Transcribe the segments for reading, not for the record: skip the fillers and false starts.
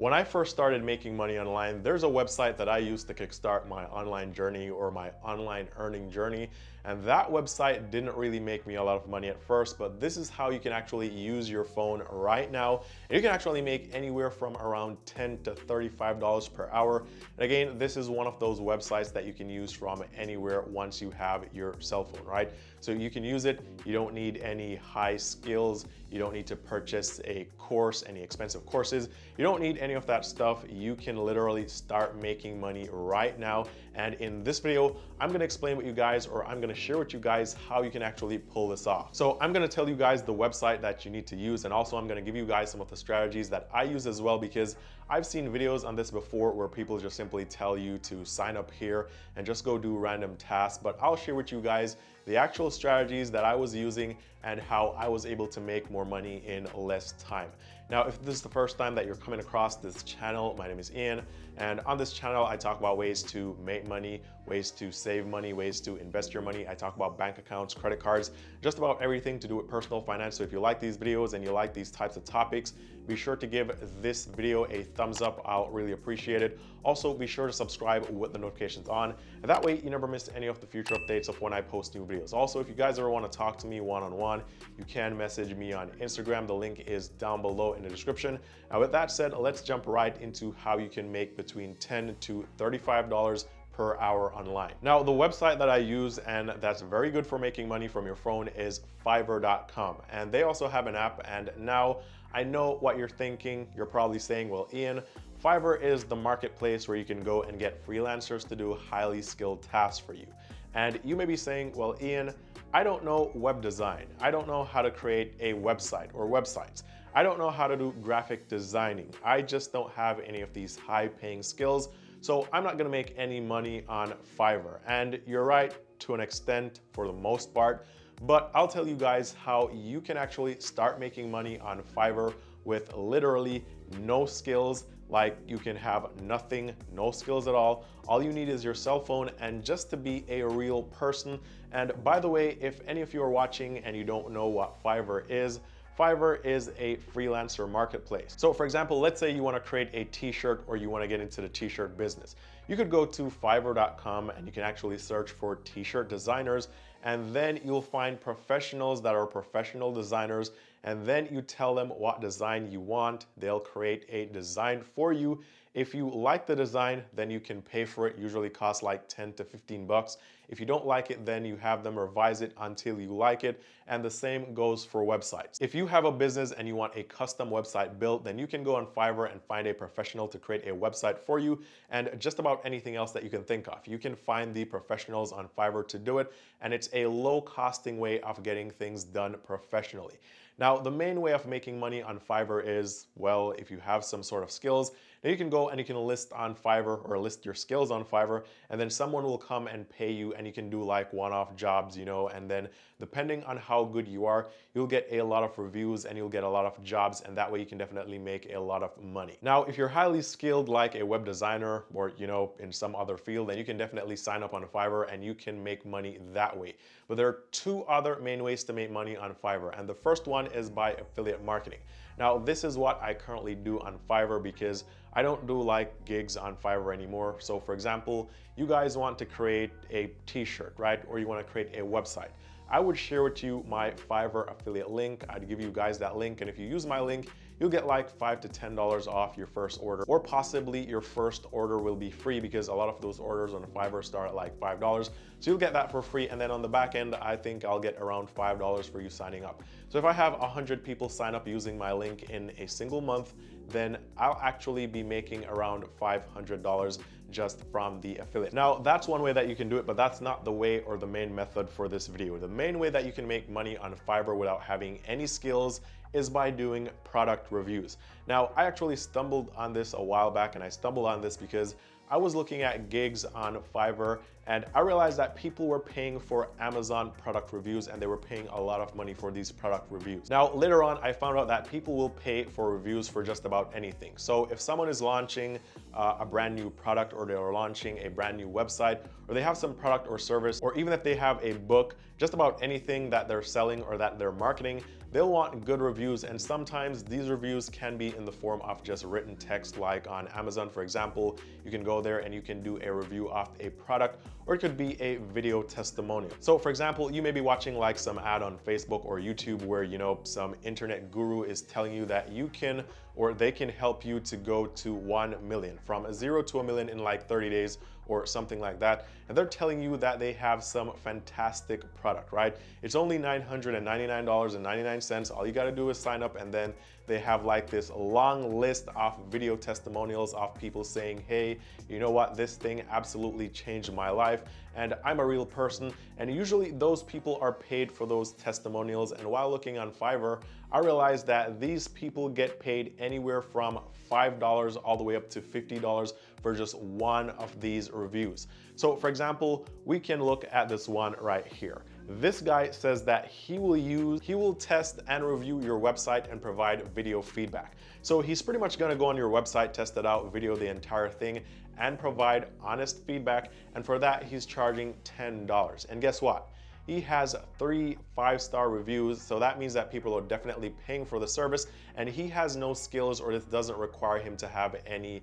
When I first started making money online, there's a website that I used to kickstart my online journey or my online earning journey. And that website didn't really make me a lot of money at first, but this is how you can actually use your phone right now. And you can actually make anywhere from around $10 to $35 per hour. And again, this is one of those websites that you can use from anywhere once you have your cell phone, right? So you can use it. You don't need any high skills. You don't need to purchase a course, any expensive courses. You don't need any of that stuff. You can literally start making money right now. And in this video, I'm gonna explain with you guys, or I'm gonna share with you guys how you can actually pull this off. So I'm gonna tell you guys the website that you need to use, and also I'm gonna give you guys some of the strategies that I use as well, because I've seen videos on this before where people just simply tell you to sign up here and just go do random tasks. But I'll share with you guys the actual strategies that I was using and how I was able to make more money in less time. Now, if this is the first time that you're coming across this channel, my name is Eann, and on this channel, I talk about ways to make money, ways to save money, ways to invest your money. I talk about bank accounts, credit cards, just about everything to do with personal finance. So if you like these videos and you like these types of topics, be sure to give this video a thumbs up. I'll really appreciate it. Also, be sure to subscribe with the notifications on, and that way you never miss any of the future updates of when I post new videos. Also, if you guys ever want to talk to me one-on-one, you can message me on Instagram. The link is down below in the description. Now, with that said, let's jump right into how you can make between $10 to $35 per hour online. Now, the website that I use and that's very good for making money from your phone is Fiverr.com. And they also have an app. And now I know what you're thinking. You're probably saying, well, Eann, Fiverr is the marketplace where you can go and get freelancers to do highly skilled tasks for you. And you may be saying, well, Eann, I don't know web design. I don't know how to create a website or websites. I don't know how to do graphic designing. I just don't have any of these high paying skills. So I'm not gonna make any money on Fiverr. And you're right to an extent for the most part, but I'll tell you guys how you can actually start making money on Fiverr with literally no skills. Like, you can have nothing, no skills at all. All you need is your cell phone and just to be a real person. And by the way, if any of you are watching and you don't know what Fiverr is a freelancer marketplace. So for example, let's say you want to create a t-shirt or you want to get into the t-shirt business. You could go to Fiverr.com and you can actually search for t-shirt designers, and then you'll find professionals that are professional designers, and then you tell them what design you want. They'll create a design for you. If you like the design, then you can pay for it. Usually costs like 10 to 15 bucks. If you don't like it, then you have them revise it until you like it. And the same goes for websites. If you have a business and you want a custom website built, then you can go on Fiverr and find a professional to create a website for you, and just about anything else that you can think of. You can find the professionals on Fiverr to do it, and it's a low costing way of getting things done professionally. Now, the main way of making money on Fiverr is, well, if you have some sort of skills, then you can go and you can list on Fiverr or list your skills on Fiverr, and then someone will come and pay you, and you can do like one-off jobs, you know, and then depending on how good you are, you'll get a lot of reviews and you'll get a lot of jobs, and that way you can definitely make a lot of money. Now, if you're highly skilled like a web designer or, you know, in some other field, then you can definitely sign up on Fiverr and you can make money that way. But there are two other main ways to make money on Fiverr, and the first one is by affiliate marketing. Now, this is what I currently do on Fiverr because I don't do like gigs on Fiverr anymore. So for example, you guys want to create a t-shirt, right? Or you want to create a website. I would share with you my Fiverr affiliate link. I'd give you guys that link, and if you use my link, you'll get like $5 to $10 off your first order, or possibly your first order will be free because a lot of those orders on Fiverr start at like $5. So you'll get that for free, and then on the back end, I think I'll get around $5 for you signing up. So if I have 100 people sign up using my link in a single month, then I'll actually be making around $500 just from the affiliate. Now, that's one way that you can do it, but that's not the way or the main method for this video. The main way that you can make money on Fiverr without having any skills is by doing product reviews. Now, I actually stumbled on this a while back, and I stumbled on this because I was looking at gigs on Fiverr, and I realized that people were paying for Amazon product reviews, and they were paying a lot of money for these product reviews. Now, later on, I found out that people will pay for reviews for just about anything. So if someone is launching a brand new product, or they're launching a brand new website, or they have some product or service, or even if they have a book, just about anything that they're selling or that they're marketing, they'll want good reviews reviews, and sometimes these reviews can be in the form of just written text, like on Amazon, for example. You can go there and you can do a review of a product, or it could be a video testimonial. So for example, you may be watching like some ad on Facebook or YouTube where, you know, some internet guru is telling you that you can, or they can help you to go to 1 million, from 0 to 1 million in like 30 days or something like that. And they're telling you that they have some fantastic product, right? It's only $999.99. All you got to do is sign up, and then they have like this long list of video testimonials of people saying, hey, you know what, this thing absolutely changed my life, and I'm a real person. And usually those people are paid for those testimonials. And while looking on Fiverr, I realized that these people get paid anywhere from $5 all the way up to $50 for just one of these reviews. So for example, we can look at this one right here. This guy says that he will test and review your website and provide video feedback. So he's pretty much gonna go on your website, test it out, video the entire thing, and provide honest feedback. And for that, he's charging $10. And guess what? He has 3 5-star reviews, so that means that people are definitely paying for the service, and he has no skills, or this doesn't require him to have any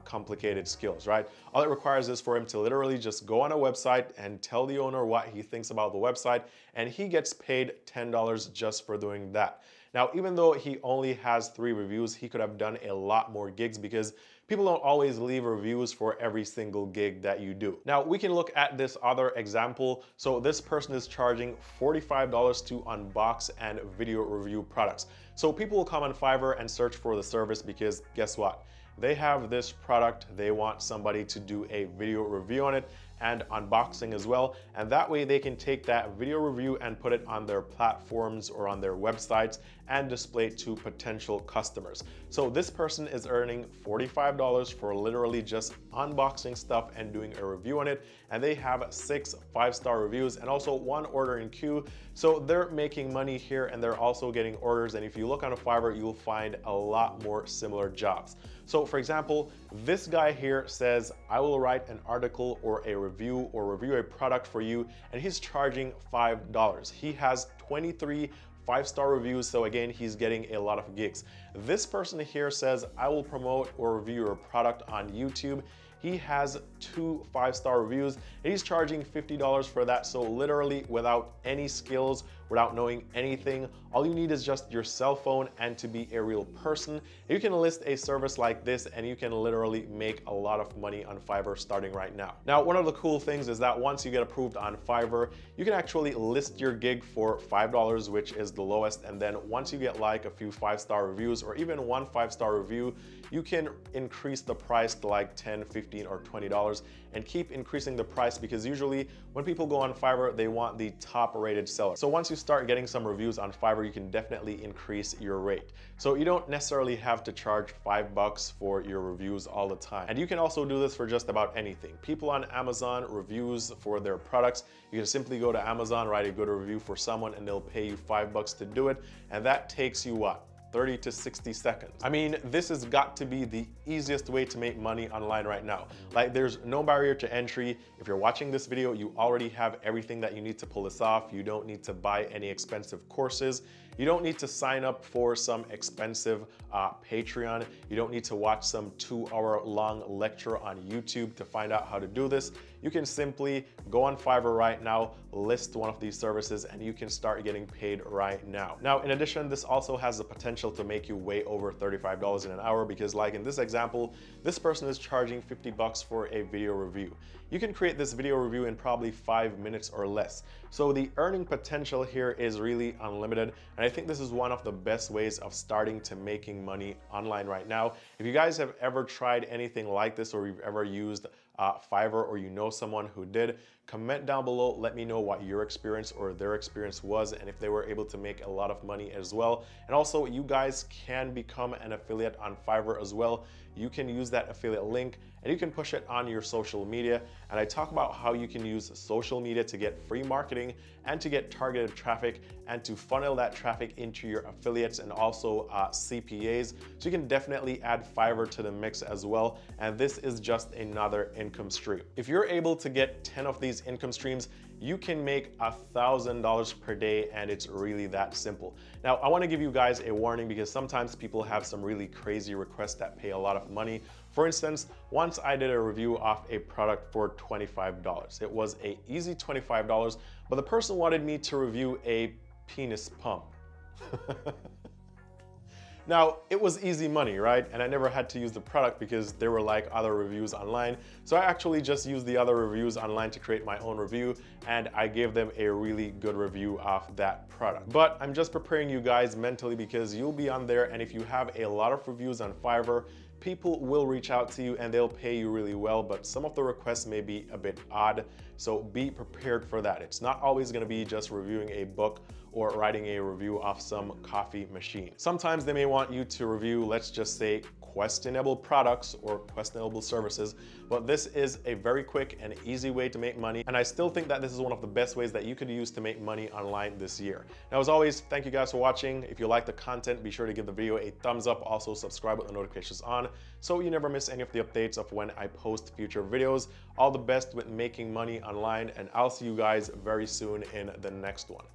complicated skills, right? All it requires is for him to literally just go on a website and tell the owner what he thinks about the website, and he gets paid $10 just for doing that. Now, even though he only has 3 reviews, he could have done a lot more gigs, because people don't always leave reviews for every single gig that you do. Now, we can look at this other example. So this person is charging $45 to unbox and video review products. So people will come on Fiverr and search for the service because guess what? They have this product, they want somebody to do a video review on it and unboxing as well, and that way they can take that video review and put it on their platforms or on their websites and display it to potential customers. So this person is earning $45 for literally just unboxing stuff and doing a review on it, and they have 6 5-star reviews and also 1 order in queue. So they're making money here, and they're also getting orders, and if you look on a Fiverr, you'll find a lot more similar jobs. So for example, this guy here says, I will write an article or a review or review a product for you, and he's charging $5. He has 23 5-star reviews, so again, he's getting a lot of gigs. This person here says, I will promote or review your product on YouTube. He has 2 5-star reviews, and he's charging $50 for that. So literally without any skills, without knowing anything, all you need is just your cell phone and to be a real person. You can list a service like this, and you can literally make a lot of money on Fiverr starting right now. Now, one of the cool things is that once you get approved on Fiverr, you can actually list your gig for $5, which is the lowest. And then once you get like a few 5-star reviews or even 1 5-star review, you can increase the price to like $10, $15, or $20 and keep increasing the price, because usually when people go on Fiverr, they want the top rated seller. So once you start getting some reviews on Fiverr, you can definitely increase your rate. So you don't necessarily have to charge $5 for your reviews all the time. And you can also do this for just about anything. People on Amazon reviews for their products. You can simply go to Amazon, write a good review for someone, and they'll pay you $5 to do it. And that takes you what? 30 to 60 seconds. I mean, this has got to be the easiest way to make money online right now. Like, there's no barrier to entry. If you're watching this video, you already have everything that you need to pull this off. You don't need to buy any expensive courses. You don't need to sign up for some expensive Patreon. You don't need to watch some 2-hour-long lecture on YouTube to find out how to do this. You can simply go on Fiverr right now, list one of these services, and you can start getting paid right now. Now, in addition, this also has the potential to make you way over $35 in an hour, because like in this example, this person is charging $50 for a video review. You can create this video review in probably 5 minutes or less. So the earning potential here is really unlimited, and I think this is one of the best ways of starting to making money online right now. If you guys have ever tried anything like this, or you've ever used Fiverr, or you know someone who did, comment down below. Let me know what your experience or their experience was, and if they were able to make a lot of money as well. And also, you guys can become an affiliate on Fiverr as well. You can use that affiliate link and you can push it on your social media. And I talk about how you can use social media to get free marketing and to get targeted traffic and to funnel that traffic into your affiliates and also CPAs. So you can definitely add Fiverr to the mix as well. And this is just another income stream. If you're able to get 10 of these income streams, you can make $1,000 per day, and it's really that simple. Now, I want to give you guys a warning because sometimes people have some really crazy requests that pay a lot of money. For instance, once I did a review of a product for $25. It was an easy $25, but the person wanted me to review a penis pump. Now, it was easy money, right? And I never had to use the product because there were like other reviews online. So I actually just used the other reviews online to create my own review, and I gave them a really good review of that product. But I'm just preparing you guys mentally because you'll be on there, and if you have a lot of reviews on Fiverr, people will reach out to you and they'll pay you really well, but some of the requests may be a bit odd, so be prepared for that. It's not always going to be just reviewing a book or writing a review of some coffee machine. Sometimes they may want you to review, let's just say, questionable products or questionable services, but this is a very quick and easy way to make money, and I still think that this is one of the best ways that you could use to make money online this year. Now, as always, thank you guys for watching. If you like the content, be sure to give the video a thumbs up. Also, subscribe with the notifications on so you never miss any of the updates of when I post future videos. All the best with making money online, and I'll see you guys very soon in the next one.